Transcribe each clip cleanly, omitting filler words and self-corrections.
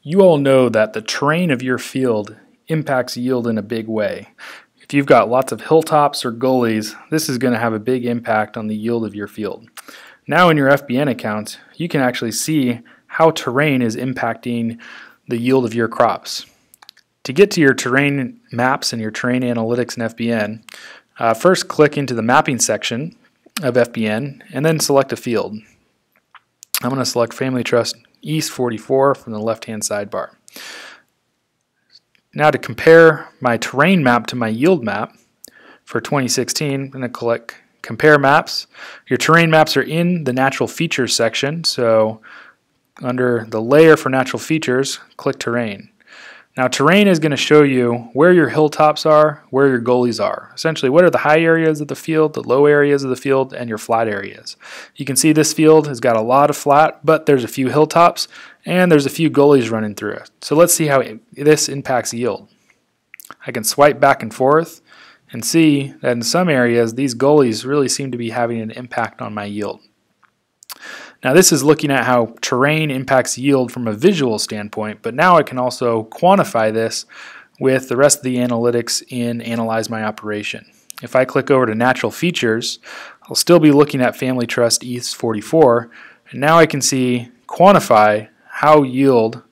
You all know that the terrain of your field impacts yield in a big way. If you've got lots of hilltops or gullies, this is going to have a big impact on the yield of your field. Now in your FBN account, you can actually see how terrain is impacting the yield of your crops. To get to your terrain maps and your terrain analytics in FBN, first click into the mapping section of FBN and then select a field. I'm going to select Family Trust East 44 from the left-hand sidebar. Now to compare my terrain map to my yield map for 2016, I'm going to click Compare Maps. Your terrain maps are in the Natural Features section, so under the layer for Natural Features, click Terrain. Now terrain is going to show you where your hilltops are, where your gullies are. Essentially, what are the high areas of the field, the low areas of the field, and your flat areas. You can see this field has got a lot of flat, but there's a few hilltops, and there's a few gullies running through it. So let's see how this impacts yield. I can swipe back and forth and see that in some areas, these gullies really seem to be having an impact on my yield. Now this is looking at how terrain impacts yield from a visual standpoint, but now I can also quantify this with the rest of the analytics in Analyze My Operation. If I click over to Natural Features, I'll still be looking at Family Trust East 44, and now I can see quantify how yield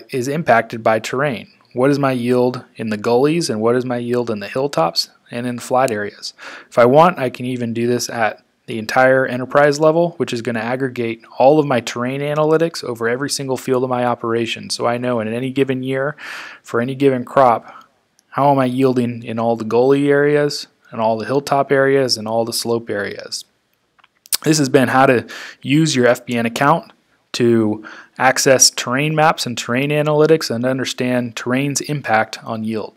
is impacted by terrain. What is my yield in the gullies and what is my yield in the hilltops and in flat areas? If I want, I can even do this at the entire enterprise level, which is going to aggregate all of my terrain analytics over every single field of my operation. So I know in any given year, for any given crop, how am I yielding in all the gully areas, and all the hilltop areas, and all the slope areas. This has been how to use your FBN account to access terrain maps and terrain analytics and understand terrain's impact on yield.